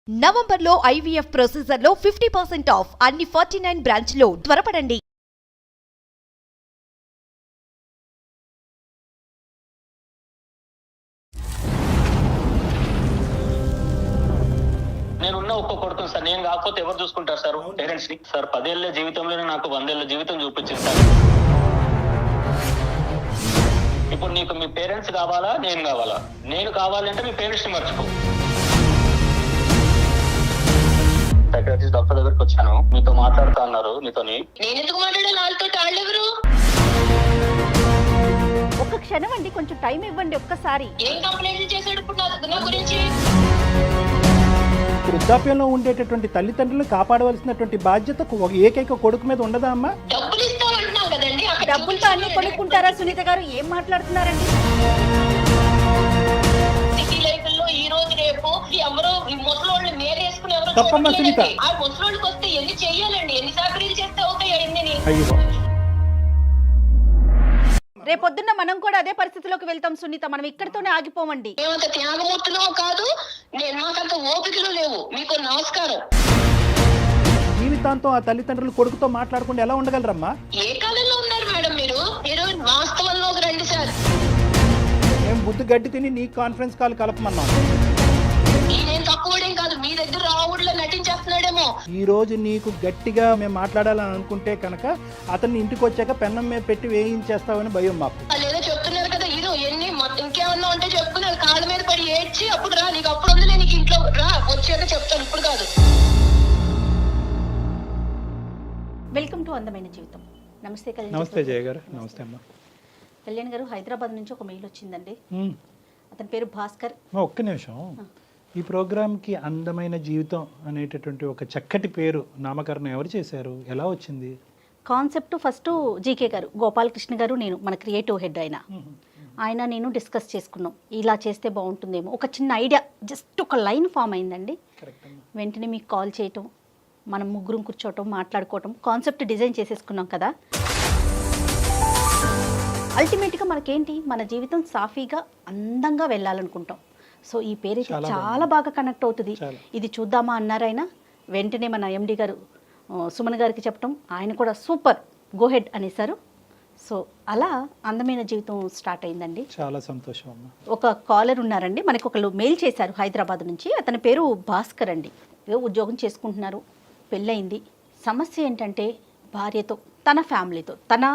నవంబర్లో IVF ప్రొసీజర్లో 50% of అన్ని 49 బ్రాంచ్లో త్వరపడండి. నేనున్న ఒక్క కొడుకుని సార్, నేను కాకపోతే ఎవరు చూసుకుంటారు సార్ పేరెంట్స్ ని? సార్ 10 ఏళ్ల జీవితంలోనే నాకు 100 ఏళ్ల జీవితం చూపించింది సార్. ఇప్పుడు నీకు మీ పేరెంట్స్ కావాలా, నేను కావాలా? నేను కావాలంటే మీ పేరెంట్స్ ని మర్చిపో. సైకియాట్రిస్ట్ డాక్టర్ దగ్గరికి వచ్చాను, మీతో మాట్లాడుతా అన్నారు. మీతోని నేను ఎందుకు మాట్లాడాలి? వాళ్ళతో వాళ్ళెవరు? ఒక్క క్షణం అండి, కొంచెం టైం ఇవ్వండి ఒక్కసారి. ఏం కంప్లైంట్ చేశాడు ఇప్పుడు నా గురించి? వృద్ధాప్యంలో ఉండేటటువంటి తల్లిదండ్రులను కాపాడవలసినటువంటి బాధ్యత ఏకైక కొడుకు మీద ఉండదా అమ్మా? డబ్బులు ఇస్తామంటున్నాం కదండి. అక్కడ డబ్బులతో అన్ని కొనుక్కుంటారా సునీత గారు? ఏం మాట్లాడుతున్నారండి? సిటీ లైఫ్ లో ఈ రోజు రేపు ఎవరో ముసలోళ్ళు మేరేసుకుని ఎవరో తప్పమ్మా సునీత. ఆ ముసలోళ్ళకి వస్తే ఎన్ని చెయ్యాలండి? ఎన్ని సాకరీలు చేస్తే అవుతాయి అన్ని? అయ్యో, రేపొద్దున్న మనం కూడా అదే పరిస్థితిలోకి వెళ్తాం సునీత. మనం ఇక్కడితోనే ఆగిపోమండి. మేమంత త్యాగమూర్తులు కాదు, నేను మాకంత ఓపికలు లేవు. మీకు నమస్కారం. జీవితాంతం ఆ తల్లిదండ్రులు కొడుకుతో మాట్లాడకుండా ఎలా ఉండగలరమ్మా? ఏ కాలంలో ఉన్నారు మేడం మీరు? మీరు వాస్తవంలోకి రండి సార్. మేము బుద్ధి గడ్డి తిని నీ కాన్ఫరెన్స్ కాల్ కలపమన్నాం. నేనేం తక్కువడేం కాదు, మీ దగ్గర రావుడిలో నటించేస్తున్నాడేమో. ఈ రోజు నీకు గట్టిగా మేము మాట్లాడాలని అనుకుంటే కనుక అతన్ని ఇంటికి వచ్చాక పెన్నం మీద పెట్టి వేయించేస్తావని భయం మాకు. లేదో చెప్తున్నారు కదా, ఇరు ఎన్ని ఇంకేమన్నా ఉంటే చెప్పుకున్నారు. కాళ్ళ మీద పడి ఏడ్చి అప్పుడు రా, నీకు అప్పుడు ఉంది, నీకు ఇంట్లో రా, వచ్చాక చెప్తాను, ఇప్పుడు కాదు. వెల్కమ్ టు అందమైన జీవితం. నమస్తే కళ్యాణ్. నమస్తే జయ గారు. నమస్తే అమ్మా. కళ్యాణ్ గారు, హైదరాబాద్ నుంచి ఒక మెయిల్ వచ్చిందండి. అతని పేరు భాస్కర్. ఒక్క నిమిషం. ఈ ప్రోగ్రామ్కి అందమైన జీవితం అనేటటువంటి ఒక చక్కటి పేరు నామకరణం ఎవరు చేశారు? ఎలా వచ్చింది కాన్సెప్ట్? ఫస్ట్ జీకే గారు, గోపాలకృష్ణ గారు, నేను, మన క్రియేటివ్ హెడ్ ఆయన నేను డిస్కస్ చేసుకున్నాం. ఇలా చేస్తే బాగుంటుందేమో, ఒక చిన్న ఐడియా, జస్ట్ ఒక లైన్ ఫామ్ అయిందండి. వెంటనే మీకు కాల్ చేయటం, మనం ముగ్గురం కూర్చోవటం, మాట్లాడుకోవటం, కాన్సెప్ట్ డిజైన్ చేసేసుకున్నాం కదా. అల్టిమేట్గా మనకేంటి, మన జీవితం సాఫీగా అందంగా వెళ్ళాలనుకుంటాం. సో ఈ పేరు చాలా బాగా కనెక్ట్ అవుతుంది. ఇది చూద్దామా అన్నారు ఆయన. వెంటనే మన ఎండి గారు సుమన్ గారికి చెప్పటం, ఆయన కూడా సూపర్, గో హెడ్ అనేసారు. సో అలా అందమైన జీవితం స్టార్ట్ అయిందండి. చాలా సంతోషం అమ్మా. ఒక కాలర్ ఉన్నారండి, మనకు ఒకళ్ళు మెయిల్ చేశారు హైదరాబాద్ నుంచి. అతని పేరు భాస్కర్ అండి. ఏదో ఉద్యోగం చేసుకుంటున్నారు, పెళ్ళయింది. సమస్య ఏంటంటే భార్యతో, తన ఫ్యామిలీతో, తన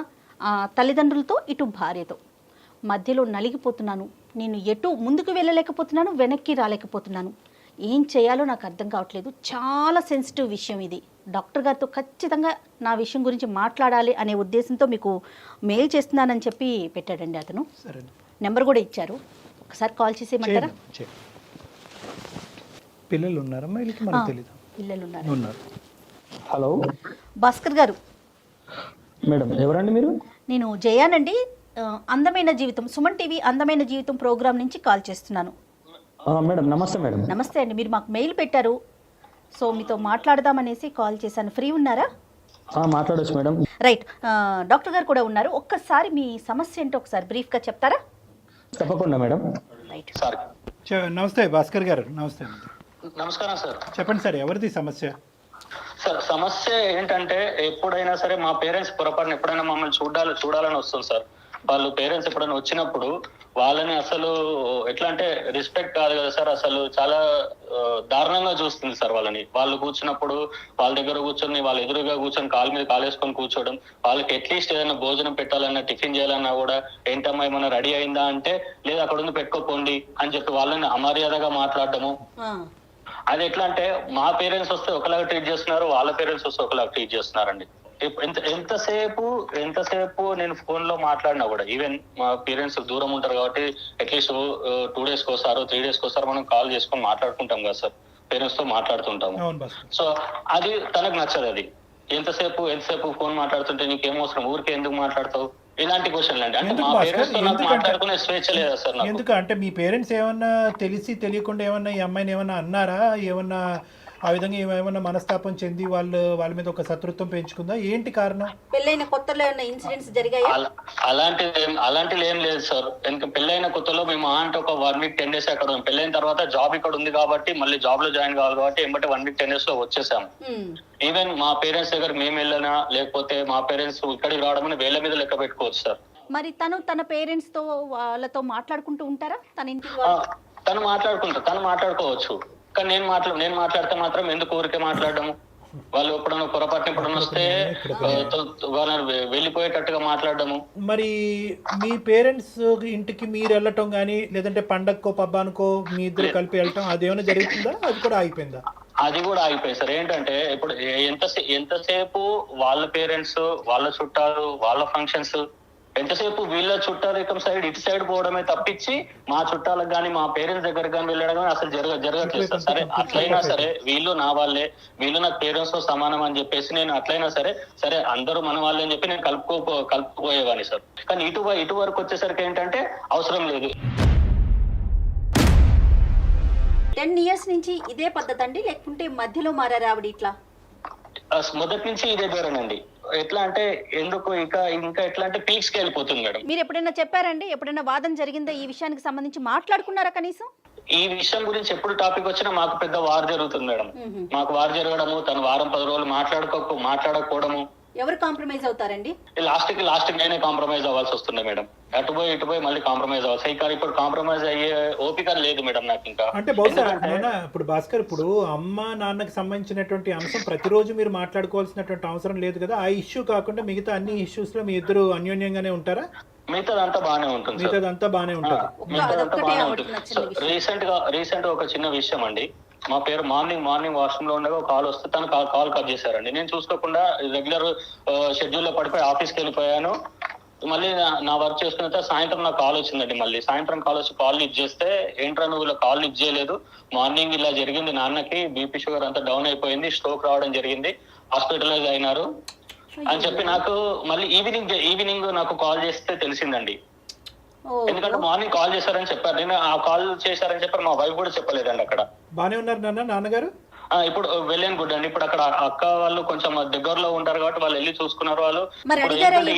తల్లిదండ్రులతో, ఇటు భార్యతో మధ్యలో నలిగిపోతున్నాను. నేను ఎటు ముందుకు వెళ్ళలేకపోతున్నాను, వెనక్కి రాలేకపోతున్నాను. ఏం చేయాలో నాకు అర్థం కావట్లేదు. చాలా సెన్సిటివ్ విషయం ఇది. డాక్టర్ గారితో ఖచ్చితంగా నా విషయం గురించి మాట్లాడాలి అనే ఉద్దేశంతో మీకు మెయిల్ చేస్తున్నానని చెప్పి పెట్టాడండి అతను. నెంబర్ కూడా ఇచ్చారు, ఒకసారి కాల్ చేసేయమంటారా? పిల్లలు ఉన్నారమ్మా? మనకు తెలీదు. పిల్లలు ఉన్నారు. హలో భాస్కర్ గారు. మేడం, ఎవరండి మీరు? నేను జయానండి, అందమైన జీవితం, సుమన్ టీవీ అందమైన జీవితం ప్రోగ్రామ్ నుంచి కాల్ చేస్తున్నాను. మేడం నమస్తే. మేడం నమస్తే అండి. మీరు మాకు మెయిల్ పెట్టారు, సో మీతో మాట్లాడదామనేసి కాల్ చేశాను. ఫ్రీ ఉన్నారా? మాట్లాడొచ్చు మేడం. రైట్. డాక్టర్ గారు కూడా ఉన్నారు. ఒక్కసారి మీ సమస్య ఏంటో ఒకసారి బ్రీఫ్గా చెప్తారా? తప్పకుండా మేడం. Right sir. నమస్తే భాస్కర్ గారు. నమస్తే. నమస్కారం సార్. చెప్పండి సార్, ఎవరిది సమస్య? సార్ సమస్య ఏంటంటే, ఎప్పుడైనా సరే మా పేరెంట్స్ పొరపాటున ఎప్పుడైనా మమ్మల్ని చూడాలని వస్తుంది సార్. వాళ్ళు పేరెంట్స్ ఎప్పుడైనా వచ్చినప్పుడు వాళ్ళని అసలు ఎట్లా అంటే రెస్పెక్ట్ కాదు కదా సార్, అసలు చాలా దారుణంగా చూస్తుంది సార్ వాళ్ళని. వాళ్ళు కూర్చున్నప్పుడు వాళ్ళ దగ్గర కూర్చొని, వాళ్ళ ఎదురుగా కూర్చొని కాలు మీద కాలేసుకొని కూర్చోవడం, వాళ్ళకి అట్లీస్ట్ ఏదైనా భోజనం పెట్టాలన్నా, టిఫిన్ చేయాలన్నా కూడా ఏంటమ్మా ఏమన్నా రెడీ అయిందా అంటే, లేదు అక్కడ ఉంది పెట్టుకోపోండి అని చెప్పి వాళ్ళని అమర్యాదగా మాట్లాడటము. అది ఎట్లా అంటే, మా పేరెంట్స్ వస్తే ఒకలాగా ట్రీట్ చేస్తున్నారు, వాళ్ళ పేరెంట్స్ వస్తే ఒకలాగా ట్రీట్ చేస్తున్నారండి. ఎంతసేపు నేను ఫోన్ లో మాట్లాడినా కూడా, ఈవెన్ మా పేరెంట్స్ దూరం ఉంటారు కాబట్టి అట్లీస్ట్ 2 days కోసారో 3 days కోసారో మనం కాల్ చేసుకొని మాట్లాడుకుంటాం కదా సార్, పేరెంట్స్ తో మాట్లాడుతుంటాము. సో అది తనకు నచ్చదు. అది ఎంతసేపు ఫోన్ మాట్లాడుతుంటే నీకేమవసరం, ఊరికే ఎందుకు మాట్లాడతావు, ఇలాంటి క్వశ్చన్లు అండి. అంటే మా పేరెంట్స్ తో నాకు మాట్లాడుకునే స్వేచ్ఛ లేదా సార్ నాకు? ఎందుకు అంటే మీ పేరెంట్స్ ఏమన్నా తెలిసి తెలియకుండా ఏమన్నా ఈ అమ్మాయిని ఏమన్నా అన్నారా? ఏమన్నా ఆ విధంగా ఏమైనా మనస్తాపం చెంది వాళ్ళ మీద ఒక శత్రుత్వం పెంచుకుందా, ఏంటి కారణం? పెళ్ళైన కొత్తలో ఏమైనా ఇన్సిడెంట్స్ జరిగాయా? అలాంటిది ఏం లేదు సార్. ఎందుకంటే పెళ్ళైన కొత్తలో మేము అంటే ఒక 1 వీక్ 10 డేస్ అక్కడ ఉన్నాం. పెళ్ళైన తర్వాత జాబ్ ఇక్కడ ఉంది కాబట్టి మళ్ళీ జాబ్ లో జాయిన్ కావాలి కాబట్టి ఏమంటే 1 వీక్ 10 డేస్ లో వచ్చేసాము. ఈవెన్ మా పేరెంట్స్ దగ్గర మేము వెళ్ళినా లేకపోతే మా పేరెంట్స్ ఇక్కడికి రావడం వేళ్ళ మీద లెక్క పెట్టుకోవచ్చు సార్. మరి తన పేరెంట్స్ తో వాళ్ళతో మాట్లాడుకుంటూ ఉంటారా? తన ఇంటికి తను మాట్లాడుకోవచ్చు. కానీ నేను మాట్లాడితే మాత్రం ఎందుకు ఊరికే మాట్లాడము? వాళ్ళు ఎప్పుడన్నా పొరపాటున వస్తే వాళ్ళని వెళ్ళిపోయేటట్టుగా మాట్లాడము. మరి మీ పేరెంట్స్ ఇంటికి మీరు వెళ్ళటం కానీ లేదంటే పండగకో పబ్బానికో మీ ఇద్దరు కలిపి వెళ్ళటం అదేమైనా జరుగుతుందా? అది కూడా ఆగిపోయిందా? అది కూడా ఆగిపోయింది సార్. ఏంటంటే ఇప్పుడు ఎంతసేపు వాళ్ళ పేరెంట్స్, వాళ్ళ చుట్టాలు, వాళ్ళ ఫంక్షన్స్, ఎంతసేపు వీళ్ళ చుట్టాలు సైడ్ ఇటు సైడ్ పోవడమే తప్పించి మా చుట్టాలకు కానీ మా పేరెంట్స్ దగ్గర కానీ వెళ్ళడం కానీ అసలు జరగట్లేదు సార్. సరే అట్లయినా సరే వీళ్ళు నా వాళ్ళే, వీళ్ళు నా పేరెంట్స్ తో సమానం అని చెప్పేసి నేను అట్లయినా సరే అందరూ మన వాళ్ళే అని చెప్పి నేను కలుపుకోపోయేవాడిని సార్. కానీ ఇటు వరకు వచ్చేసరికి ఏంటంటే అవసరం లేదు. 10 years నుంచి ఇదే పద్ధతి అండి, లేకుంటే మధ్యలో మారారా ఆవిడ ఇట్లా? మొదటి నుంచి ఇదే ధోరణండి. ఎట్లా అంటే ఎందుకు ఇంకా ఎట్లా అంటే పీక్స్ కి వెళ్ళిపోతుంది మేడం. మీరు ఎప్పుడైనా చెప్పారండి? ఎప్పుడైనా వాదన జరిగిందా ఈ విషయానికి సంబంధించి? మాట్లాడుకున్నారా కనీసం? ఈ విషయం గురించి ఎప్పుడు టాపిక్ వచ్చినా మాకు పెద్ద వార్ జరుగుతుంది మేడం. మాకు వార్ జరగడము, తను వారం 10 రోజులు మాట్లాడకపోవడము. ఎవరు కాంప్రమైజ్ అవుతారండి? లాస్ట్ కి నేనే కాంప్రమైజ్ అవ్వాల్సి వస్తుంది మేడం. ఇటు పోయి మళ్ళీ కాంప్రమైజ్ అవ్వాలి. కానీ ఇప్పుడు కాంప్రమైజ్ అయ్యే ఓపిక లేదు మేడం నాకు ఇంకా. అంటే బహుశా ఇప్పుడు భాస్కర్, ఇప్పుడు అమ్మ నాన్నకి సంబంధించినటువంటి అంశం ప్రతిరోజు మీరు మాట్లాడుకోవాల్సినటువంటి అవసరం లేదు కదా. ఆ ఇష్యూ కాకుండా మిగతా అన్ని ఇష్యూస్ లో మీ ఇద్దరు అన్యోన్యంగానే ఉంటారా? మిగతాదంతా బాగానే ఉంటుంది. రీసెంట్ గా ఒక చిన్న విషయం అండి. మా పేరు మార్నింగ్ వాష్రూమ్ లో ఉండగా కాల్ వస్తే తను కాల్ కట్ చేశారండి. నేను చూసుకోకుండా రెగ్యులర్ షెడ్యూల్ లో పడిపోయి ఆఫీస్కి వెళ్ళిపోయాను. మళ్ళీ నా వర్క్ చేసుకున్న తర్వాత సాయంత్రం నాకు కాల్ వచ్చిందండి. మళ్ళీ సాయంత్రం కాల్ వచ్చి కాల్ లిఫ్ట్ చేస్తే, ఏంట్రా నువ్వు ఇలా కాల్ లిఫ్ట్ చేయలేదు, మార్నింగ్ ఇలా జరిగింది, నాన్నకి బీపీ షుగర్ అంతా డౌన్ అయిపోయింది, స్ట్రోక్ రావడం జరిగింది, హాస్పిటలైజ్ అయినారు అని చెప్పి నాకు మళ్ళీ ఈవినింగ్ నాకు కాల్ చేస్తే తెలిసిందండి. ఎందుకంటే మార్నింగ్ కాల్ చేశారని చెప్పారు. నేను ఆ కాల్ చేశారని చెప్పారు, మా వైఫ్ కూడా చెప్పలేదండి. అక్కడ బానే ఉన్నారు నాన్నగారు? ఇప్పుడు వెళ్ళాను గుడ్ అండి. ఇప్పుడు అక్కడ అక్క వాళ్ళు కొంచెం దగ్గరలో ఉంటారు కాబట్టి వాళ్ళు వెళ్ళి చూసుకున్నారు. వాళ్ళు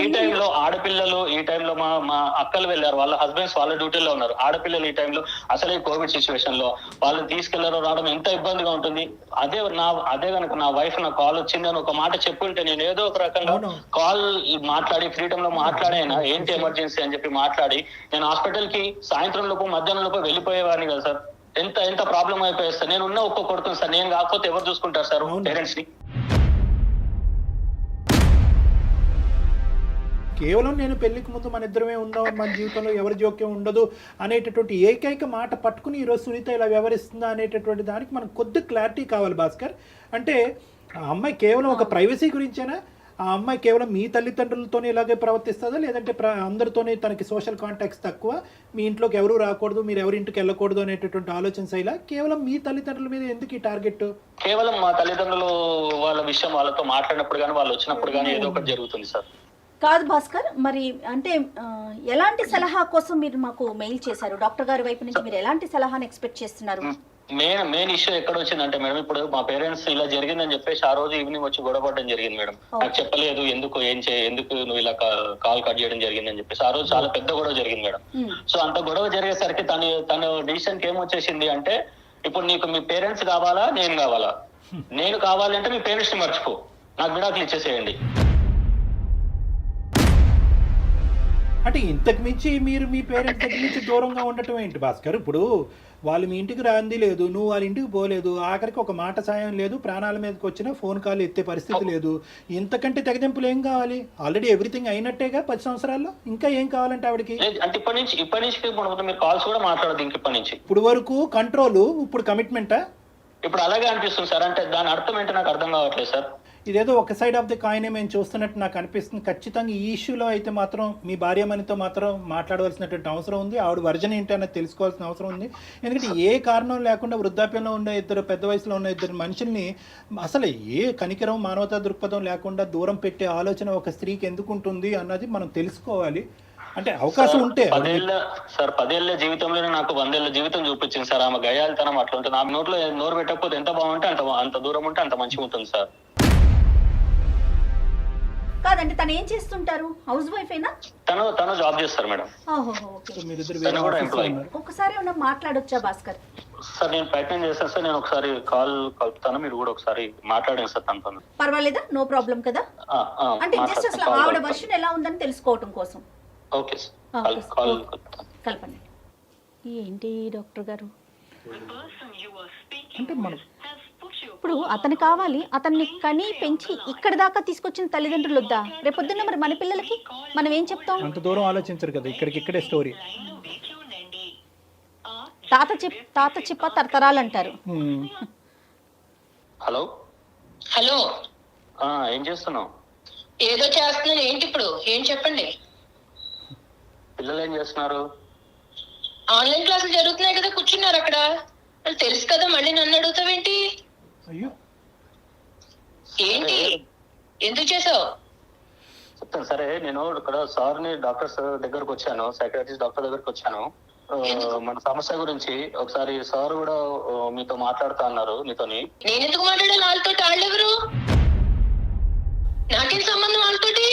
ఈ టైంలో ఆడపిల్లలు, ఈ టైంలో మా అక్కలు వెళ్ళారు, వాళ్ళ హస్బెండ్స్ వాళ్ళ డ్యూటీలో ఉన్నారు. ఆడపిల్లలు ఈ టైంలో అసలు ఈ కోవిడ్ సిచ్యువేషన్ లో వాళ్ళు తీసుకెళ్లారో రావడం ఎంత ఇబ్బందిగా ఉంటుంది. అదే కనుక నా వైఫ్ నా కాల్ వచ్చింది అని ఒక మాట చెప్పుంటే నేను ఏదో ఒక రకంగా కాల్ మాట్లాడి ఫ్రీడమ్ లో మాట్లాడైనా ఏంటి ఎమర్జెన్సీ అని చెప్పి మాట్లాడి నేను హాస్పిటల్ కి సాయంత్రం లోపు మధ్యాహ్నం లోపు వెళ్ళిపోయేవాడిని కదా సార్. ఎంత ప్రాబ్లం అయిపోయి సార్. నేను ఉన్న ఒక్క కొడుకుని సార్, నేను కాకపోతే ఎవరు చూసుకుంటారు సార్ పేరెంట్స్ ని? కేవలం నేను పెళ్లికి ముందు మన ఇద్దరమే ఉందాం, మన జీవితంలో ఎవరి జోక్యం ఉండదు అనేటటువంటి ఏకైక మాట పట్టుకుని ఈరోజు సునీత ఇలా వ్యవహరిస్తుందా అనేటటువంటి దానికి మనకు కొద్ది క్లారిటీ కావాలి భాస్కర్. అంటే ఆ అమ్మాయి కేవలం ఒక ప్రైవసీ గురించేనా? ఆ అమ్మాయి కేవలం మీ తల్లిదండ్రులతోనే ఇలాగే ప్రవర్తిస్తుందా, లేదంటే అందరితోనే తనకి సోషల్ కాంటాక్ట్స్ తక్కువ, మీ ఇంట్లోకి ఎవరు రాకూడదు, మీరు ఎవరింటికి వెళ్ళకూడదు అనేటటువంటి ఆలోచన శైలా? కేవలం మీ తల్లిదండ్రుల మీద ఎందుకు ఈ టార్గెట్? కేవలం మా తల్లిదండ్రులు వాళ్ళ విషయం వాళ్ళతో మాట్లాడినప్పుడు కానీ వాళ్ళు వచ్చినప్పుడు కానీ ఏదో ఒకటి జరుగుతుంది సార్. కాదు భాస్కర్, మరి అంటే ఎలాంటి సలహా కోసం మీరు మాకు మెయిల్ చేశారు? డాక్టర్ గారి వైపు నుంచి మీరు ఎలాంటి సలహాను ఎక్స్పెక్ట్ చేస్తున్నారు? మెయిన్ ఇష్యూ ఎక్కడ వచ్చిందంటే మేడం, ఇప్పుడు మా పేరెంట్స్ ఇలా జరిగిందని చెప్పేసి ఆ రోజు ఈవినింగ్ వచ్చి గొడవపడడం జరిగింది మేడం. నాకు చెప్పలేదు, ఎందుకు నువ్వు ఇలా కాల్ కట్ చేయడం జరిగిందని చెప్పేసి ఆ రోజు చాలా పెద్ద గొడవ జరిగింది మేడం. సో అంత గొడవ జరిగేసరికి తన డిసిషన్ ఏమొచ్చేసింది అంటే, ఇప్పుడు నీకు మీ పేరెంట్స్ కావాలా నేను కావాలా? నేను కావాలి అంటే మీ పేరెంట్స్ ని మర్చిపో, నాకు విడాకులు ఇచ్చేసేయండి. అంటే ఇంతకు మించి మీరు మీ పేరెంట్స్ దగ్గర నుంచి దూరంగా ఉండటం ఏంటి భాస్కర్? ఇప్పుడు వాళ్ళు మీ ఇంటికి రాంది లేదు, నువ్వు వాళ్ళ ఇంటికి పోలేదు, ఆఖరికి ఒక మాట సాయం లేదు, ప్రాణాల మీదకి వచ్చినా ఫోన్ కాల్ ఎత్తే పరిస్థితి లేదు. ఇంతకంటే తెగదెంపులు ఏం కావాలి? ఆల్రెడీ ఎవ్రీథింగ్ అయినట్టేగా 10 సంవత్సరాల్లో, ఇంకా ఏం కావాలంటే ఆవిడకి? అంటే ఇప్పటి నుంచి మీరు కాల్స్ కూడా మాట్లాడదు ఇంక ఇప్పటి నుంచి. ఇప్పుడు వరకు కంట్రోల్, ఇప్పుడు కమిట్మెంటా? ఇప్పుడు అలాగే అనిపిస్తుంది సార్. అంటే దాని అర్థం ఏంటో నాకు అర్థం కావట్లేదు సార్. ఇదేదో ఒక సైడ్ ఆఫ్ ది కాయిన్ మేము చూస్తున్నట్టు నాకు అనిపిస్తుంది. ఖచ్చితంగా ఈ ఇష్యూలో అయితే మాత్రం మీ భార్యమణితో మాత్రం మాట్లాడవలసినటువంటి అవసరం ఉంది. ఆవిడ వర్జన్ ఏంటి అన్నది తెలుసుకోవాల్సిన అవసరం ఉంది. ఎందుకంటే ఏ కారణం లేకుండా వృద్ధాప్యంలో ఉండే పెద్ద వయసులో ఉన్న ఇద్దరు మనుషుల్ని అసలు ఏ కనికరం, మానవతా దృక్పథం లేకుండా దూరం పెట్టే ఆలోచన ఒక స్త్రీకి ఎందుకు ఉంటుంది అన్నది మనం తెలుసుకోవాలి. అంటే అవకాశం ఉంటే 10 ఏళ్ళ జీవితంలోనే నాకు 100 ఏళ్ళ జీవితం చూపించింది సార్. ఆమె గయాలితనం అట్లా ఉంటుంది. ఆమె నోట్లో నోరు పెట్టకపోతే ఎంత బాగుంటే అంత దూరం ఉంటే అంత మంచిగా ఉంటుంది సార్. కాదండి, తను ఏం చేస్తుంటారు? హౌస్ వైఫేనా? తను జాబ్ చేస్తారు మేడం. ఓహో, ఓకే. సో మీరిద్దరు తను వేరే కూడా ఆఫీస్లో ఎంప్లాయీ. ఉన్నారు. ఒకసారి ఏమన్నా మాట్లాడొచ్చా భాస్కర్? సార్ నేను ప్రయత్నం చేస్తాను సార్. నేను ఒకసారి కాల్ కలుపుతాను, మీరు కూడా ఒకసారి మాట్లాడండి సార్ తనతో. పర్వాలేదా? నో ప్రాబ్లం కదా? అంటే జస్ట్ అసలు ఆవిడ వర్షన్ ఎలా ఉందని తెలుసుకోవటం కోసం. ఓకే ఆ, sir, okay sir. Call okay. కలుపుతాను. కలపండి. ఏంటి డాక్టర్ గారు, అంటే మనం ఇప్పుడు అతను కావాలి, అతన్ని కని పెంచి ఇక్కడ దాకా తీసుకొచ్చిన తల్లిదండ్రులు వద్దా? రేపొద్దున్న మరి మన పిల్లలకి మనం ఏం చెప్తాం? అంత దూరం ఆలోచించరు కదా, ఇక్కడికిక్కడే స్టోరీ. తాత చిప్ప తరతరాలు అంటారు. హలో హలో, ఏం చేస్తున్నావు? ఏదో చేస్తున్నాను. ఏంటి ఇప్పుడు? ఏం చెప్పండి. పిల్లలు ఏం చేస్తున్నారు? ఆన్లైన్ క్లాసులు జరుగుతున్నాయి కదా, కూర్చున్నారు అక్కడ. వాళ్ళు తెలుసు కదా, మళ్ళీ నన్ను అడుగుతావేంటి? అయ్యో, ఏంటి, ఎందుకు చేసావు? చెప్తాను సరే. నేను ఇక్కడ సార్ని డాక్టర్స్ దగ్గరకు వచ్చాను, సైకాట్రిస్ట్ డాక్టర్ దగ్గరకు వచ్చాను. మన సమస్య గురించి ఒకసారి సార్ కూడా మీతో మాట్లాడుతా అన్నారు. మీతోని నేను ఎందుకు మాట్లాడాలి వాళ్ళతో? వాళ్ళెవరు? నాకేం సంబంధం వాళ్ళతోటి?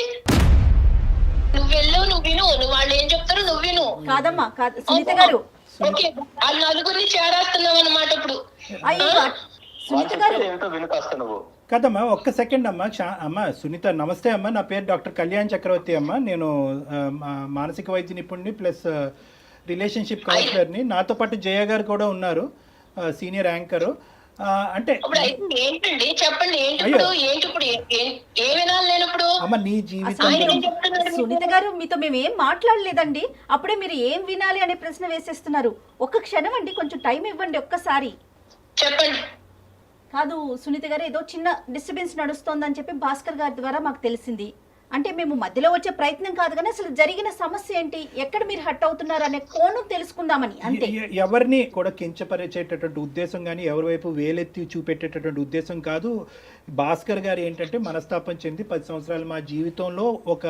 నువ్వు వెళ్ళవు, నువ్వు విను. నువ్వు వాళ్ళు ఏం చెప్తారో నువ్వు విను. కాదమ్మా, కాదు సునీత గారు. ఓకే, ఆ నలుగురిని చేరేస్తున్నావు అన్నమాట ఇప్పుడు. అయ్యో సునీత గారు, ఏంటో వినుకాస్తా నువ్వు. కదమ్మా, ఒక్క సెకండ్ అమ్మా. అమ్మ సునీత, నమస్తే అమ్మా. నా పేరు డాక్టర్ కళ్యాణ్ చక్రవర్తి అమ్మ. నేను మానసిక వైద్య నిపుణుడిని ప్లస్ రిలేషన్షిప్ కౌన్సిలర్ని. నాతో పాటు జయ గారు కూడా ఉన్నారు, సీనియర్ యాంకరు. అంటే ఏంటండి చెప్పండి. ఏంటి ఇప్పుడు? ఏంటి ఇప్పుడు? ఏం వినాలి నేను ఇప్పుడు? అమ్మ నీ జీవితం సునీత గారు, మీతో మేము ఏం మాట్లాడలేదండి. అప్పుడే మీరు ఏం వినాలి అనే ప్రశ్న వేసేస్తున్నారు. ఒక్క క్షణం అండి, కొంచెం టైం ఇవ్వండి ఒక్కసారి. చెప్పండి. కాదు సునీత గారు, ఏదో చిన్న డిస్టర్బెన్స్ నడుస్తోందని చెప్పి భాస్కర్ గారి ద్వారా మాకు తెలిసింది. అంటే మేము మధ్యలో వచ్చే ప్రయత్నం కాదు, కానీ అసలు జరిగిన సమస్య ఏంటి, ఎక్కడ మీరు హట్ అవుతున్నారు అనే కోణం తెలుసుకుందామని అంతే. ఎవరిని కూడా కించపరిచేటటువంటి ఉద్దేశం కానీ ఎవరి వైపు వేలెత్తి చూపెట్టేటటువంటి ఉద్దేశం కాదు. భాస్కర్ గారు ఏంటంటే మనస్తాపం చెంది 10 సంవత్సరాలు మా జీవితంలో ఒక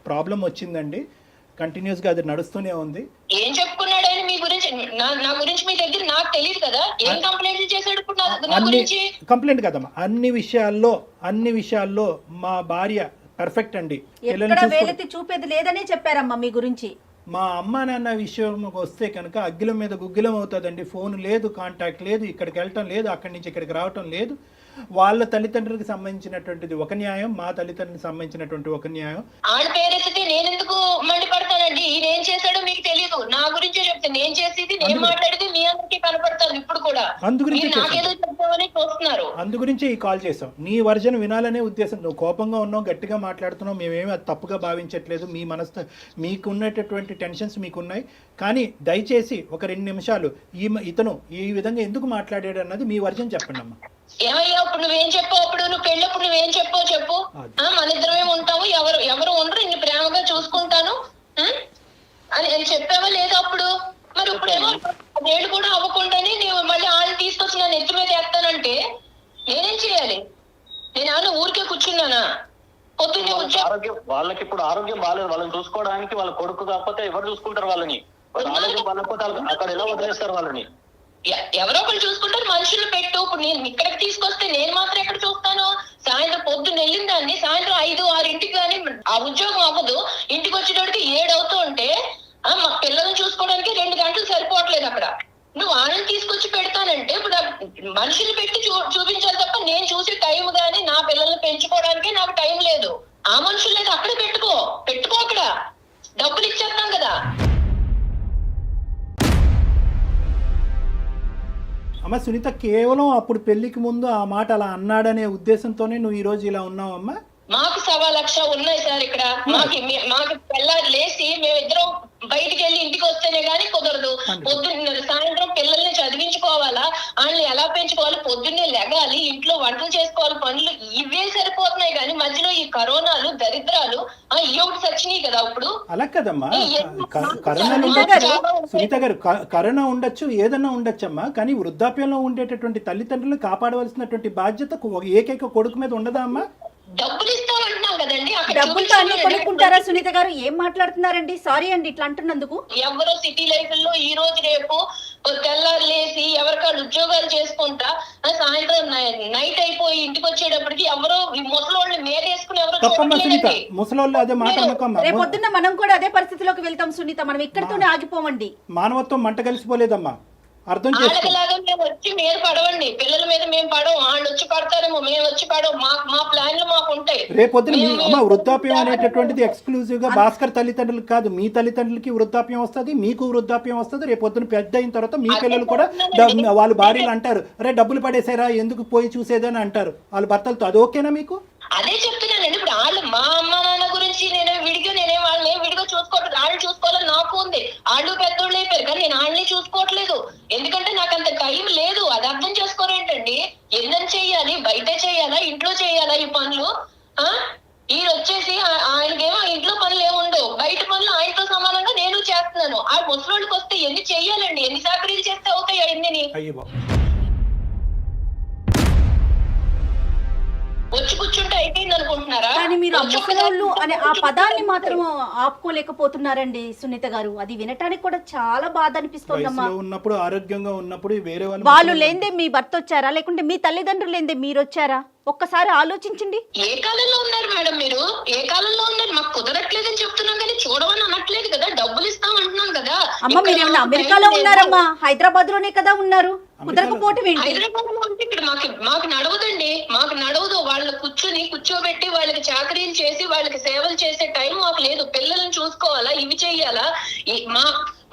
ప్రాబ్లం వచ్చిందండి, కంటిన్యూస్ గా అది నడుస్తూనే ఉంది. ఏం చెప్పుకున్నాడు ఆయన మీ గురించి? నా గురించి మీ దగ్గర నాకు తెలియదు కదా. ఏం కంప్లైంట్ చేశాడు ఇప్పుడు నా గురించి? కంప్లైంట్ కదమ్మా, అన్ని విషయాల్లో మా భార్య పర్ఫెక్ట్ అండి. ఎక్కడ వేలెత్తి చూపేది లేదనే చెప్పారమ్మా మీ గురించి. మా అమ్మ నాన్న విషయం వస్తే కనుక అగ్గిలం మీద గుగ్గిలం అవుతుందండి. ఫోన్ లేదు, కాంటాక్ట్ లేదు, ఇక్కడికి వెళ్ళటం లేదు, అక్కడి నుంచి ఇక్కడికి రావటం లేదు. వాళ్ళ తల్లిదండ్రులకు సంబంధించినటువంటిది ఒక న్యాయం, మా తల్లిదండ్రులకు సంబంధించినటువంటి ఒక న్యాయం. ఆడ పేరెత్తితే నేను ఎందుకు మండిపడతానండి? ఈయన ఏం చేశాడో మీకు తెలియదు, నా గురించే చెప్తే. నేను చేసేది, నేను మాట్లాడేది మీ అందరికీ కనపడతాను ఇప్పుడు కూడా. నాకేదో చెప్తామని చూస్తున్నారు. అందు గురించే ఈ కాల్ చేసాం. నీ వర్జన్ వినాలనే ఉద్దేశం. నువ్వు కోపంగా ఉన్నావు, గట్టిగా మాట్లాడుతున్నావు, మేమేమి అది తప్పుగా భావించట్లేదు. మీ మనసు మీకున్నటువంటి టెన్షన్స్ మీకున్నాయి, కానీ దయచేసి ఒక 2 నిమిషాలు ఇతను ఈ విధంగా ఎందుకు మాట్లాడాడు అన్నది మీ వర్జన్ చెప్పండి అమ్మా. ఏమయ్యా ఇప్పుడు నువ్వేం చెప్పావు? అప్పుడు నువ్వు పెళ్ళప్పుడు నువ్వేం చెప్పావు చెప్పు. మన ఇద్దరమే ఉంటాము, ఎవరు ఉండరు, ఇన్ని ప్రేమగా చూసుకుంటాను అని చెప్పావా లేదా అప్పుడు? మరి ఇప్పుడేమో 10 ఏళ్ళు కూడా అవ్వకుండానే నువ్వు మళ్ళీ ఆళ్ళు తీసుకొచ్చి నన్ను ఎత్తి మీద ఎత్తానంటే నేనేం చేయాలి? నేను ఊరికే కూర్చున్నానా? పొద్దున్నే వాళ్ళకి ఇప్పుడు ఆరోగ్యం బాగాలేదు, వాళ్ళని చూసుకోవడానికి వాళ్ళ కొడుకు కాకపోతే ఎవరు చూసుకుంటారు వాళ్ళని? ఆరోగ్యం బాగాలేకపోతే అక్కడ ఎలా వదిలేస్తారు వాళ్ళని? ఎవరో ఒకళ్ళు చూసుకుంటారు. మనుషులు పెట్టు. ఇప్పుడు నేను ఇక్కడికి తీసుకొస్తే నేను మాత్రం ఎక్కడ చూస్తాను? సాయంత్రం పొద్దున్న వెళ్ళిన దాన్ని సాయంత్రం 5, 6 కానీ ఆ ఉద్యోగం అవ్వదు. ఇంటికి వచ్చేటోడికి 7 అవుతూ ఉంటే మా పిల్లల్ని చూసుకోవడానికి 2 గంటలు సరిపోవట్లేదు అక్కడ. నువ్వు వాళ్ళని తీసుకొచ్చి పెడతానంటే ఇప్పుడు మనుషులు పెట్టి చూపించాలి తప్ప నేను చూసే టైం గానీ నా పిల్లల్ని పెంచుకోవడానికి నాకు టైం లేదు. ఆ మనుషులు లేదు, అక్కడే పెట్టుకో అక్కడ డబ్బులు ఇచ్చేస్తాం కదా. అమ్మ సునీత, కేవలం అప్పుడు పెళ్లికి ముందు ఆ మాట అలా అన్నాడనే ఉద్దేశంతోనే నువ్వు ఈ రోజు ఇలా ఉన్నావు అమ్మా? మాకు 1,00,000 ఉన్నాయి సార్ ఇక్కడ. మాకు పిల్లలు లేచి మేమిద్దరం బయటికి వెళ్ళి ఇంటికి వస్తేనే గానీ కుదరదు. పొద్దున్న సాయంత్రం పిల్లల్ని చదివించుకోవాలా, వాళ్ళని ఎలా పెంచుకోవాలి, పొద్దున్నే లెగాలి, ఇంట్లో వంటలు చేసుకోవాలి, పనులు ఇవే సరిపోతున్నాయి. కానీ మధ్యలో ఈ కరోనాలు, దరిద్రాలు ఇవి సచ్చినాయి కదా. ఇప్పుడు అలా కదమ్మా, కరోనా సునీత గారు, కరోనా ఉండొచ్చు, ఏదన్నా ఉండొచ్చమ్మా, కానీ వృద్ధాప్యంలో ఉండేటటువంటి తల్లిదండ్రులను కాపాడవలసినటువంటి బాధ్యత ఏకైక కొడుకు మీద ఉండదా అమ్మా? డబ్బులు ఇస్తామంటున్నాం కదా. కదండి అక్కడ డబ్బులతో అన్ని కొనుక్కుంటారా సునీత గారు? ఏం మాట్లాడుతున్నారండి? సారీ అండి ఇట్లా అంటున్నందుకు. ఎవరో సిటీ లైఫ్ లో ఈ రోజు రేపు తెల్లారు లేసి ఎవరికాళ్ళు ఉద్యోగాలు చేసుకుంటా సాయంత్రం నైట్ అయిపోయి ఇంటికి వచ్చేటప్పటికి ఎవరో ఈ ముసలోళ్ళని మేరేసుకుని ఎవరో తప్పమ్మా సునీత, చూడట్లేదండి. ముసలోళ్ళు అదే మాట అనుకోమ్మా. రేపొద్దున్న మనం కూడా అదే పరిస్థితిలోకి వెళ్తాం సునీత. మనం ఇక్కడితోనే ఆగిపోమండి. మానవత్వం మంట కలిసిపోలేదమ్మా, అర్థం చేసుకో. వాళ్ళకిలాగా మేము వచ్చి మీరు పడవండి, పిల్లల మీద మేము పడవం, వాళ్ళు వచ్చి పడతారేమో, మేము వచ్చి పడవం. మా ప్లాన్లు మాకు ఉంటాయి. రేపొద్దున అమ్మ వృద్ధాప్యం అనేటటువంటిది ఎక్స్క్లూజివ్ గా భాస్కర్ తల్లిదండ్రులకు కాదు, మీ తల్లిదండ్రులకి వృద్ధాప్యం వస్తుంది, మీకు వృద్ధాప్యం వస్తుంది. రేపొద్దున పెద్ద అయిన తర్వాత మీ పిల్లలు కూడా వాళ్ళ భార్యలు అంటారు, అరే డబ్బులు పడేసారా ఎందుకు పోయి చూసేదని అంటారు వాళ్ళ భర్తలతో. అది ఓకేనా మీకు? అదే చెప్తున్నానండి. ఇప్పుడు వాళ్ళు మా అమ్మ నాన్న గురించి నేనే వాళ్ళని విడిగా చూసుకోవట్లేదు. వాళ్ళు చూసుకోవాలని నాకు ఉంది. వాళ్ళు పెద్దోళ్ళు అయిపోయారు కానీ నేను వాళ్ళని చూసుకోవట్లేదు. ఎందుకంటే నాకు అంత టైం లేదు. అది అర్థం చేసుకోరేంటండి? ఎందుకు చెయ్యాలి? బయట చెయ్యాలా, ఇంట్లో చెయ్యాలా ఈ పనులు? ఈయన వచ్చేసి ఆయనకేమో ఇంట్లో పనులు ఏముండవు, బయట పనులు ఆయనతో సమానంగా నేను చేస్తున్నాను. ఆ ముసలోళ్ళకి వస్తే ఎన్ని చెయ్యాలండి? ఎన్ని సాకరీలు చేస్తే అవుతాయి ఎన్ని? వచ్చి కూర్చుంటే అయిపోయింది అనుకుంటున్నారా? కానీ మీరు ఆ ముసలోళ్ళు అనే ఆ పదాన్ని మాత్రం ఆపుకోలేకపోతున్నారండి సునీత గారు. అది వినటానికి కూడా చాలా బాధ అనిపిస్తోందమ్మా. ఉన్నప్పుడు ఆరోగ్యంగా ఉన్నప్పుడు వేరే వాళ్ళు లేందే మీ భర్త వచ్చారా, లేకుంటే మీ తల్లిదండ్రులు లేందే మీరు వచ్చారా? ఒక్కసారి ఆలోచించండి. ఏ కాలంలో ఉన్నారు మేడం మీరు? ఏ కాలంలో ఉన్నారు? మాకు కుదరట్లేదని చెప్తున్నాం కానీ చూడమని అనట్లేదు కదా. డబ్బులు ఇస్తాం అంటున్నాం కదా. అమ్మ మీరు ఏమన్నా అమెరికాలో ఉన్నారమ్మా? హైదరాబాద్ లోనే కదా ఉన్నారు. కుదరకపోవటం ఏంటి? హైదరాబాద్ లో ఉంటే ఇక్కడ మాకు నడవదండి. మాకు నడవదు. వాళ్ళు కూర్చోబెట్టి వాళ్ళకి చాకరీలు చేసి వాళ్ళకి సేవలు చేసే టైం మాకు లేదు. పిల్లల్ని చూసుకోవాలా, ఇవి చెయ్యాలా,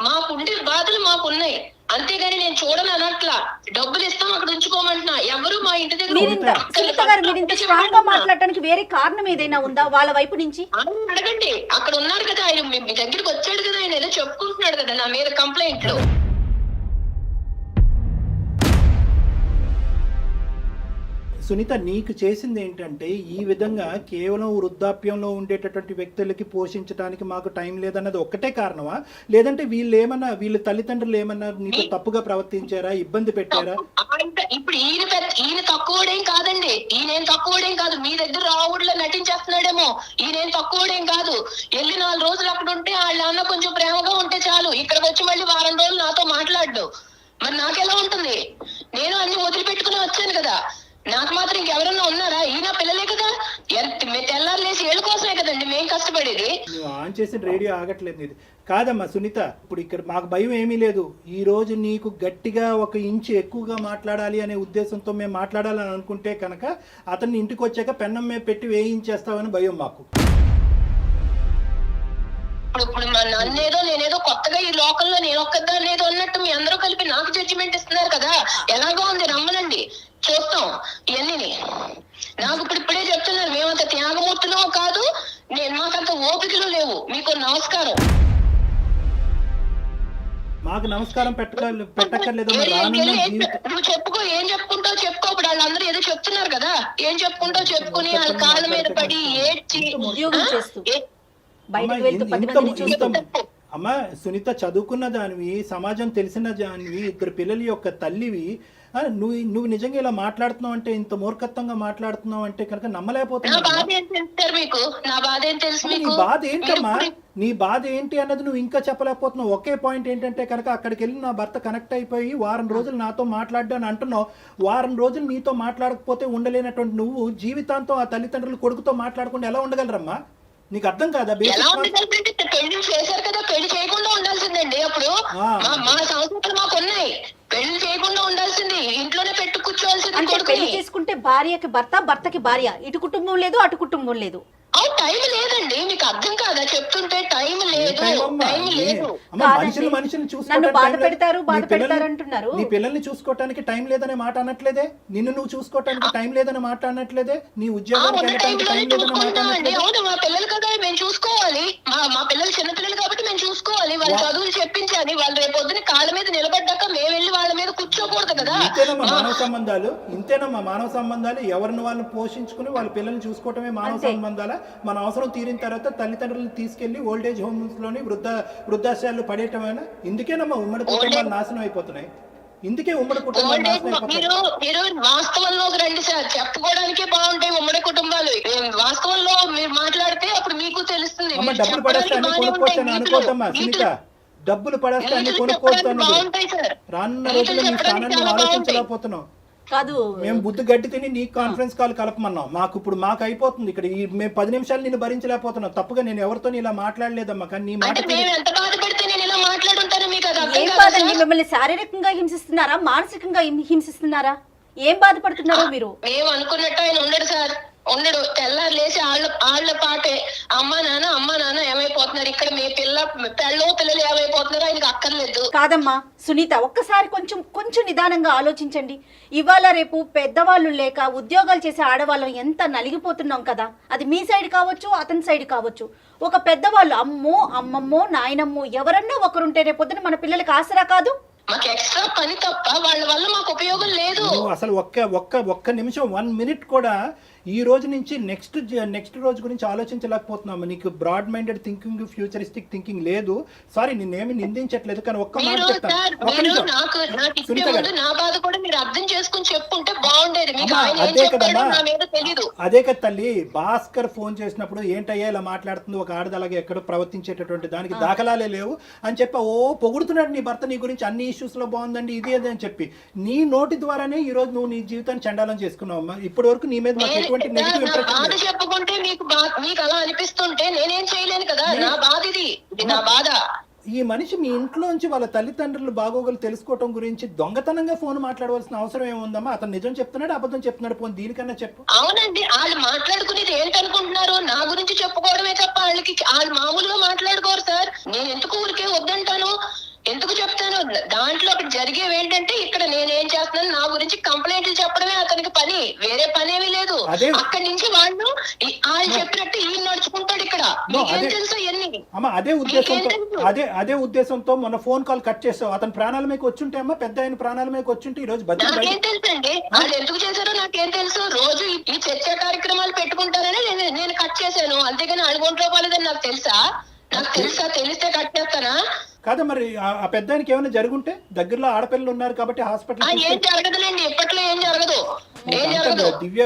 మాకుండే బాధలు మాకున్నాయి. అంతేగాని నేను చూడను అనట్లా. డబ్బులు ఇస్తాం అక్కడ ఉంచుకోమంటున్నా. ఎవరు మా ఇంటి దగ్గర మీరు ఇంత స్ట్రాంగ్ గా మాట్లాడటానికి వేరే కారణం ఏదైనా ఉందా వాళ్ళ వైపు నుంచి? అడగండి. అక్కడ ఉన్నారు కదా ఆయన, మీ దగ్గరికి వచ్చాడు కదా ఆయన, ఏదో చెప్పుకుంటున్నాడు కదా నా మీద కంప్లైంట్లు. సునీత, నీకు చేసింది ఏంటంటే ఈ విధంగా కేవలం వృద్ధాప్యంలో ఉండేటటువంటి వ్యక్తులకి పోషించడానికి మాకు టైం లేదన్నది ఒక్కటే కారణమా? లేదంటే వీళ్ళ తల్లిదండ్రులు ఏమన్నా నీకు తప్పుగా ప్రవర్తించారా, ఇబ్బంది పెట్టారా? ఇప్పుడు ఈయన తక్కువడేం కాదండి. ఈయనేం తక్కువడేం కాదు. మీ దగ్గర రావుడులో నటించేస్తున్నాడేమో. ఈయనేం తక్కువడేం కాదు. వెళ్ళి 4 రోజులు అక్కడ ఉంటే వాళ్ళ అన్న కొంచెం ప్రేమగా ఉంటే చాలు. ఇక్కడికి వచ్చి మళ్ళీ వారం రోజులు నాతో మాట్లాడు. మరి నాకెలా ఉంటుంది? నేను అన్ని వదిలిపెట్టుకుని వచ్చాను కదా. నాకు మాత్రం ఇంకెవరన్నా ఉన్నారా? ఈయన పిల్లలే కదా. తెల్లారు లేసి ఏళ్ళ కోసమే కదండి మేము కష్టపడేది. నువ్వు ఆన్ చేసిన రేడియో ఆగట్లేదు ఇది కాదమ్మా సునీత. ఇప్పుడు ఇక్కడ మాకు భయం ఏమీ లేదు. ఈ రోజు నీకు గట్టిగా 1 ఇంచు ఎక్కువగా మాట్లాడాలి అనే ఉద్దేశంతో మేము మాట్లాడాలని అనుకుంటే కనుక అతన్ని ఇంటికి వచ్చాక పెన్నం మీద పెట్టి వేయించేస్తామని భయం మాకు. ఇప్పుడు నన్నేదో నేనేదో కొత్తగా ఈ లోకంలో నేను ఒక్కదాన్ని ఏదో అన్నట్టు మీ అందరూ కలిపి నాకు జడ్జిమెంట్ ఇస్తున్నారు కదా. ఎలాగో ఉంది, రమ్మనండి చూస్తాం ఇవన్నీ. నాకు ఇప్పుడే చెప్తున్నారు మేమంత త్యాగమూర్తులో కాదు, మాకంత ఓపికలు లేవు. మీకు నమస్కారం. మాకు నమస్కారం పెట్టక్కర్లేదు. నువ్వు చెప్పుకో, ఏం చెప్పుకుంటావు చెప్పుకో. ఇప్పుడు వాళ్ళందరూ ఏదో చెప్తున్నారు కదా, ఏం చెప్పుకుంటావు చెప్పుకుని వాళ్ళ కాళ్ళ మీద పడి ఏడ్చి అమ్మా సునీత, చదువుకున్న దానివి, సమాజం తెలిసిన దానివి, 2 పిల్లల యొక్క తల్లివి, నువ్వు నిజంగా ఇలా మాట్లాడుతున్నావు అంటే, ఇంత మూర్ఖత్వంగా మాట్లాడుతున్నావు అంటే కనుక నమ్మలేకపోతున్నావు. నీ బాధ ఏంటమ్మా? నీ బాధ ఏంటి అన్నది నువ్వు ఇంకా చెప్పలేకపోతున్నావు. ఒకే పాయింట్ ఏంటంటే కనుక అక్కడికి వెళ్ళి నా భర్త కనెక్ట్ అయిపోయి వారం రోజులు నాతో మాట్లాడ్డాను అంటున్నావు. వారం రోజులు నీతో మాట్లాడకపోతే ఉండలేనటువంటి నువ్వు జీవితాంతం ఆ తల్లిదండ్రులు కొడుకుతో మాట్లాడకుండా ఎలా ఉండగలరమ్మా? నీకు అర్థం కాదా? పెళ్లి చేశారు కదా, పెళ్లి చేయకుండా ఉండాల్సిందండి. అప్పుడు మా సంస్కృతులు మాకు ఉన్నాయి. పెళ్లి చేయకుండా ఉండాల్సింది, ఇంట్లోనే పెట్టు కూర్చోవాల్సింది. పెళ్లి చేసుకుంటే భార్యకి భర్త, భర్తకి భార్య, ఇటు కుటుంబం లేదు అటు కుటుంబం లేదు. టైం లేదండి. మీకు అర్థం కాదా చెప్తుంటే? టైం లేదు. నన్ను బాధ పెడతారు అంటున్నారు. నీ పిల్లల్ని చూసుకోవటానికి టైం లేదనే మాట అనట్లేదే. నిన్ను నువ్వు చూసుకోవటానికి టైం లేదనే మాట అనట్లేదే. నీ ఉద్యోగానికి వెళ్ళడానికి టైం లేదనే మాట అనట్లేదే. అవును, మా పిల్లలు కదా మేము చూసుకోవాలి. మా పిల్లలు చిన్న పిల్లలు కాబట్టి మేము చూసుకోవాలి. వాళ్ళ చదువులు చెప్పించాలి. వాళ్ళు రేపు పొద్దున కాళ్ళ మీద నిలబడ్డాక మేము వెళ్ళి వాళ్ళ మీద కూర్చోకూడదు కదా. ఇంతేనమ్మా మానవ సంబంధాలు. ఎవరిని వాళ్ళు పోషించుకుని వాళ్ళ పిల్లల్ని చూసుకోవటమే మానవ సంబంధాల. మన అవసరం తీరిన తర్వాత తల్లిదండ్రులను తీసుకెళ్లి ఓల్డేజ్ హోమ్స్ లోని వృద్ధాశ్రయాలు పడేయటమైనా. ఇందుకేనమ్మా ఉమ్మడి కుటుంబాలు నాశనం అయిపోతున్నాయి. ఇందుకే ఉమ్మడి కుటుంబాలు నాశనం అయిపోతున్నాయి. మీరు వాస్తవంలోకి రండి సార్. చెప్పుకోవడానికే బాగుంటాయి ఉమ్మడి కుటుంబాలు. వాస్తవంలో మీరు అమ్మా డబ్బులు పడేస్తే అన్ని కొనుక్కోవచ్చు అని అనుకోద్దమ్మా సునీత, డబ్బులు పడేస్తే అన్ని కొనుక్కోవచ్చు అన్నది. బాగుంటాయి సార్. రానున్న రోజుల్లో నీ స్థానాన్ని నువ్వు ఆలోచించలేకపోతున్నావు. కాదు మేము బుద్ధి గడ్డి తిని నీ కాన్ఫరెన్స్ కాల్ కలపమన్నాం. మాకు అయిపోతుంది ఇక్కడ మేము 10 నిమిషాలు నిన్ను భరించలేకపోతున్నాం. తప్పుగా నేను ఎవరితో ఇలా మాట్లాడలేదమ్మా, కానీ నీ మాట అంటే మేము ఎంత బాధపడితే నేను ఇలా మాట్లాడుంటాను మీకు అది అర్థం ఏం కాదా బాధండి? సార్? మిమ్మల్ని శారీరకంగా హింసిస్తున్నారా, మానసికంగా హింసిస్తున్నారా? ఏం బాధపడుతున్నారో మీరు? మేము అనుకున్నట్టు ఆయన ఉండడు సార్, ఉండడు. తెల్లారు లేచి వాళ్ళ పాటే అమ్మ నాన్న ఏమైపోతున్నారు, ఇక్కడ మీ పిల్లలు ఏమైపోతున్నారు ఆయనకు అక్కర్లేదు. కాదమ్మా సునీత, ఒక్కసారి కొంచెం నిదానంగా ఆలోచించండి. ఇవాళ రేపు పెద్దవాళ్ళు లేక ఉద్యోగాలు చేసే ఆడవాళ్ళం ఎంత నలిగిపోతున్నాం కదా. అది మీ సైడ్ కావచ్చు, అతని సైడ్ కావచ్చు. ఒక పెద్దవాళ్ళు అమ్మో అమ్మమ్మో నాయనమ్మో ఎవరన్నా ఒకరుంటే రేపొద్దున మన పిల్లలకి ఆసరా కాదు. మాకు ఎక్స్ట్రా పని తప్ప వాళ్ళ వల్ల మాకు ఉపయోగం లేదు. నువ్వు అసలు ఒక్క నిమిషం 1 మినిట్ కూడా ఈ రోజు నుంచి నెక్స్ట్ రోజు గురించి ఆలోచించలేకపోతున్నాము. నీకు broad minded thinking, futuristic thinking లేదు. సారీ, నిన్నేమి నిందించట్లేదు, కానీ ఒక్క మాట చెప్తాను. నాకు ఇచ్చే ముందు నా బాధ కూడా మీరు అర్థం చేసుకుని చెప్పుంటే బాగుండేది. మీకు అమ్మా, ఆయన ఏం అదే చెప్పాడో కదమ్మా, నా మీద తెలీదు. అదే కదా తల్లి. భాస్కర్ ఫోన్ చేసినప్పుడు ఏంటయ్యా ఇలా మాట్లాడుతుంది, ఒక ఆడదలాగా ఎక్కడ ప్రవర్తించేటటువంటి దానికి దాఖలాలే లేవు అని చెప్పి పొగుడుతున్నాడు నీ భర్త, నీ గురించి అన్ని ఇష్యూస్ లో బాగుందండి ఇది అది అని చెప్పి. నీ నోటి ద్వారానే ఈ రోజు నువ్వు నీ జీవితాన్ని చండాలం చేసుకున్నావు అమ్మా. ఇప్పటి వరకు నీ మీద మాకు ఎటువంటి నెగిటివ్ నా ఇంప్రెషన్ బాధ లేదు. చెప్పుకుంటే మీకు అలా అనిపిస్తుంటే నేనేం చేయలేను కదా. నా బాధ ఇది నా బాధ. ఈ మనిషి మీ ఇంట్లోంచి వాళ్ళ తల్లిదండ్రులు బాగోగులు తెలుసుకోవటం గురించి దొంగతనంగా ఫోన్ మాట్లాడవలసిన అవసరం ఏముందమ్మా? అతను నిజం చెప్తున్నాడు, అబద్ధం చెప్తున్నాడు, పోనీ దీనికన్నా చెప్పు. అవునండి, వాళ్ళు మాట్లాడుకునేది ఏంటనుకుంటున్నారు? నా గురించి చెప్పుకోవడమే తప్ప వాళ్ళు మామూలుగా మాట్లాడుకోరు సార్. నేను ఎందుకు ఊరికే వద్దంటాను, ఎందుకు చెప్తాను? దాంట్లో ఒకటి జరిగేవి ఏంటంటే ఇక్కడ నేనేం చేస్తున్నాను, నా గురించి కంప్లైంట్లు చెప్పడమే అతనికి పని, వేరే పని ఏమీ లేదు. అక్కడి నుంచి వాళ్ళు చెప్పినట్టు ఈయన నడుచుకుంటాడు ఇక్కడ. మీకేం తెలుసు ఎన్ని? అమ్మా అదే ఉద్దేశంతో మొన్న ఫోన్ కాల్ కట్ చేసావు. అతని ప్రాణాల మీకు వచ్చుంటే అమ్మా, పెద్ద ఆయన ప్రాణాల మీకు వచ్చుంటే ఈ రోజు నాకేం తెలుసు అండి, వాళ్ళు ఎందుకు చేశారో నాకేం తెలుసు. రోజు ఈ చర్చ కార్యక్రమాలు పెట్టుకుంటారని నేను కట్ చేశాను, అంతేగాని అడుగుంట్లో పోలేదని నాకు తెలుసా? తెలిస్తే కట్ చేస్తానా? కాదా మరి ఆ పెద్ద ఆయనకి ఏమైనా జరుగుంటే, దగ్గరలో ఆడపిల్లలు ఉన్నారు కాబట్టి హాస్పిటల్ ఏం జరగదులేండి, ఇప్పట్లో ఏం జరగదు. దివ్య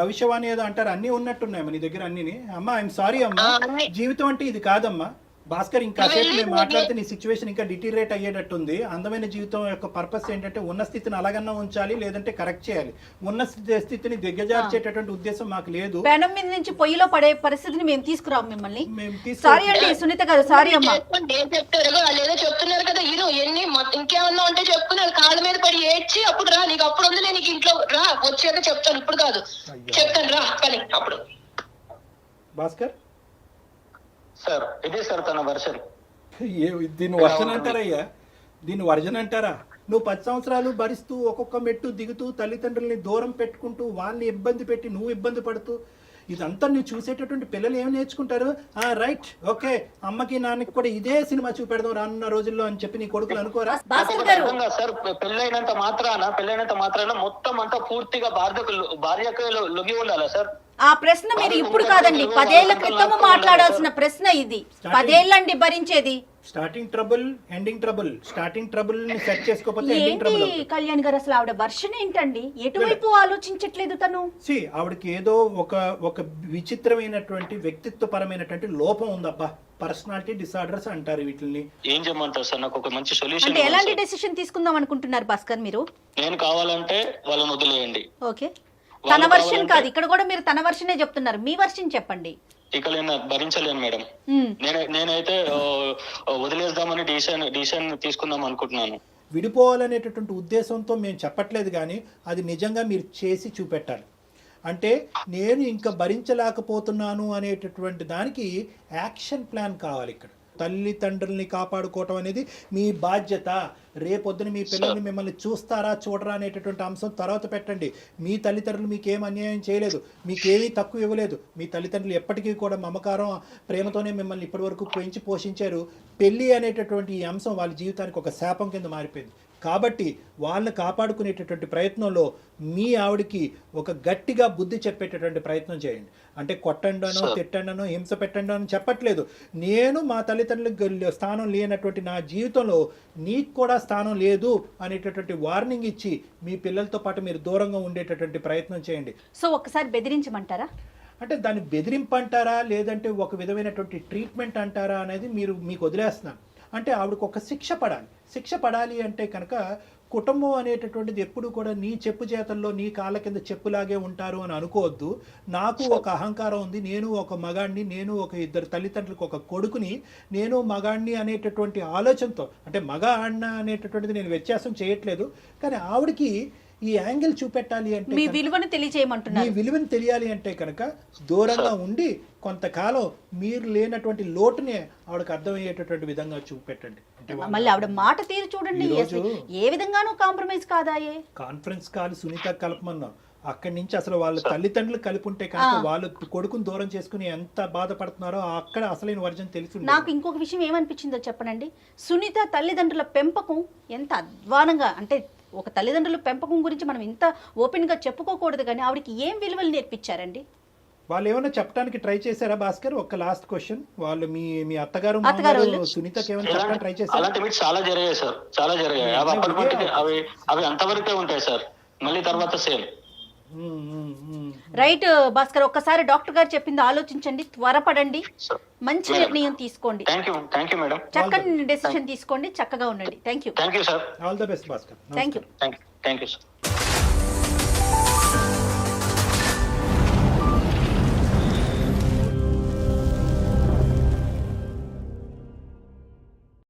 భవిష్యవాణి ఏదో అంటారు, అన్ని ఉన్నట్టున్నాయమ్మా నీ దగ్గర అన్ని. అమ్మా ఐఎమ్ సారీ అమ్మా, జీవితం అంటే ఇది కాదమ్మా. భాస్కర్, ఇంకా సేపు మేము మాట్లాడితే నీ సిచ్యువేషన్ ఇంకా డిటీరియేట్ అయ్యేటట్టుంది. అందమైన జీవితం యొక్క పర్పస్ ఏంటంటే ఉన్న స్థితిని అలాగన్నా ఉంచాలి, లేదంటే కరెక్ట్ చేయాలి. ఉన్న స్థితిని దిగ్గజార్చేటటువంటి ఉద్దేశం మాకు లేదు. పెనం మీద నుంచి పొయ్యిలో పడే పరిస్థితిని మేము తీసుకురాం మిమ్మల్ని. సారీ అండి సునీత గారు, సారీ అమ్మా. ఏం చెప్తారు వాళ్ళు ఏదో చెప్తున్నారు కదా, ఎన్ని ఇంకేమన్నా ఉంటే చెప్పుకున్నారు, కాళ్ళ మీద పడి ఏడ్చి అప్పుడు రా, నీకు అప్పుడు ఉంది, నీకు ఇంట్లో రా, వచ్చాక చెప్తాను, ఇప్పుడు కాదు చెప్తాను రా పని అప్పుడు. భాస్కర్ సార్ ఇది సార్ తన వర్షన్. దీన్ని వర్జన్ అంటారయ్యా, దీన్ని వర్జన్ అంటారా? నువ్వు 10 సంవత్సరాలు భరిస్తూ ఒక్కొక్క మెట్టు దిగుతూ తల్లిదండ్రుల్ని దూరం పెట్టుకుంటూ వాళ్ళని ఇబ్బంది పెట్టి నువ్వు ఇబ్బంది పడుతూ ఇదంతా నువ్వు చూసేటటువంటి పిల్లలు ఏమి నేర్చుకుంటారు? రైట్, ఓకే, అమ్మకి నాన్నకి కూడా ఇదే సినిమా చూపెడదాం రానున్న రోజుల్లో అని చెప్పి నీ కొడుకులు అనుకోరా? సార్ పెళ్ళైనంత మాత్రాన మొత్తం అంతా పూర్తిగా భార్యకు లొంగి ఉండాలా సార్? ఆ ప్రశ్న మీరు ఇప్పుడు కాదండి, 10 ఏళ్ల క్రితం మాట్లాడాల్సిన ప్రశ్న ఇది. 10 ఏళ్ళండి భరించేది. Starting trouble, ending trouble. Starting trouble ని సెట్ చేసుకోకపోతే ఎండింగ్ ట్రబుల్. ఏంటి కళ్యాణ్ గారు, అసలు ఆవిడ వర్షన్ ఏంటండి? ఎటువైపు ఆలోచించట్లేదు తను. ఆవిడకి ఏదో ఒక విచిత్రమైనటువంటి వ్యక్తిత్వపరమైనటువంటి లోపం ఉందబ్బా. పర్సనాలిటీ డిసార్డర్స్ అంటారు వీటిని. ఏం చేయమంటారు సార్? నాకు ఒక మంచి సొల్యూషన్. అంటే ఎలాంటి డెసిషన్ తీసుకుందాం అనుకుంటున్నారు భాస్కర్ మీరు? నేను కావాలంటే వాళ్ళని వదిలేయండి. ఓకే, తన వర్షన్ కాదు, ఇక్కడ కూడా మీరు తన వర్షనే చెప్తున్నారు. మీ వర్షన్ చెప్పండి. ఇక నేను భరించలేను మేడం. నేనైతే వదిలేద్దామని డిసిషన్ తీసుకుందాం అనుకుంటున్నాను. విడిపోవాలనేటటువంటి ఉద్దేశంతో మేము చెప్పట్లేదు, కానీ అది నిజంగా మీరు చేసి చూపెట్టాలి. అంటే నేను ఇంకా భరించలేకపోతున్నాను అనేటటువంటి దానికి యాక్షన్ ప్లాన్ కావాలి. ఇక్కడ తల్లిదండ్రుల్ని కాపాడుకోవటం అనేది మీ బాధ్యత. రేపొద్దున మీ పిల్లల్ని మిమ్మల్ని చూస్తారా చూడరా అనేటటువంటి అంశం తర్వాత పెట్టండి. మీ తల్లిదండ్రులు మీకేం అన్యాయం చేయలేదు, మీకేమీ తక్కువ ఇవ్వలేదు. మీ తల్లిదండ్రులు ఎప్పటికీ కూడా మమకారం ప్రేమతోనే మిమ్మల్ని ఇప్పటి వరకు పెంచి పోషించారు. పెళ్ళి అనేటటువంటి ఈ అంశం వాళ్ళ జీవితానికి ఒక శాపం కింద మారిపోయింది. కాబట్టి వాళ్ళని కాపాడుకునేటటువంటి ప్రయత్నంలో మీ ఆవిడికి ఒక గట్టిగా బుద్ధి చెప్పేటటువంటి ప్రయత్నం చేయండి. అంటే కొట్టండనో తిట్టండనో హింస పెట్టండో అని చెప్పట్లేదు. నేను మా తల్లిదండ్రులకు స్థానం లేనటువంటి నా జీవితంలో నీకు కూడా స్థానం లేదు అనేటటువంటి వార్నింగ్ ఇచ్చి మీ పిల్లలతో పాటు మీరు దూరంగా ఉండేటటువంటి ప్రయత్నం చేయండి. సో ఒక్కసారి బెదిరించమంటారా? అంటే దాన్ని బెదిరింపు అంటారా లేదంటే ఒక విధమైనటువంటి ట్రీట్మెంట్ అంటారా అనేది మీకు వదిలేస్తున్నాను. అంటే ఆవిడకు ఒక శిక్ష పడాలి అంటే కనుక కుటుంబం అనేటటువంటిది ఎప్పుడు కూడా నీ చెప్పు చేతల్లో నీ కాళ్ళ కింద చెప్పులాగే ఉంటారు అని అనుకోవద్దు. నాకు ఒక అహంకారం ఉంది, నేను ఒక మగాడిని, నేను ఒక ఇద్దరు తల్లిదండ్రులకు ఒక కొడుకుని, నేను మగాడిని అనేటటువంటి ఆలోచనతో, అంటే మగ ఆడిన అనేటటువంటిది నేను వ్యత్యాసం చేయట్లేదు, కానీ ఆవిడకి ఈ యాంగిల్ చూపెట్టాలి అంటే మీ విలువను తెలియజేయమంటున్నారు. మీ విలువను తెలియాలి అంటే కనుక దూరంగా ఉండి కొంతకాలం మీరు లేనటువంటి లోటునే ఆవిడకి అర్థమయ్యేటటువంటి విధంగా చూపెట్టండి. అంటే మళ్ళీ ఆవిడ మాట తీరు చూడండి, ఏ విధంగానూ కాంప్రమైజ్ కాదాయే. కాన్ఫరెన్స్ కాల్ సునీత కలపమన్నాం, అక్కడి నుంచి అసలు వాళ్ళ తల్లిదండ్రులు కలిపి ఉంటే కనుక వాళ్ళు కొడుకుని దూరం చేసుకుని ఎంత బాధపడుతున్నారో అక్కడ అసలైన వర్జన్ తెలిసి. నాకు ఇంకొక విషయం ఏమనిపించిందో చెప్పనండి, సునీత తల్లిదండ్రుల పెంపకం ఎంత అధ్వానంగా, అంటే ఒక తల్లిదండ్రుల పెంపకం గురించి మనం ఇంత ఓపెన్గా చెప్పుకోకూడదు, కానీ ఆవిడకి ఏం విలువలు నేర్పించారండి? వాళ్ళు ఏమైనా చెప్పడానికి ట్రై చేశారా భాస్కర్? ఒక లాస్ట్ క్వశ్చన్, వాళ్ళు మీ అత్తగారు సునీతకి ఏమైనా చెప్పడానికి ట్రై చేశారు? అలాంటివి చాలా జరిగాయి సార్, చాలా జరిగాయి. అవి అప్పటి అవి అంతవరకే ఉంటాయి సార్, మళ్ళీ తర్వాత సేమ్. రైట్ భాస్కర్, ఒక్కసారి డాక్టర్ గారు చెప్పింది ఆలోచించండి, త్వరపడండి, మంచి నిర్ణయం తీసుకోండి. Thank you madam. చక్కని డెసిషన్ తీసుకోండి, చక్కగా ఉండండి. Thank you sir. All the best Bhaskar. Thank you sir.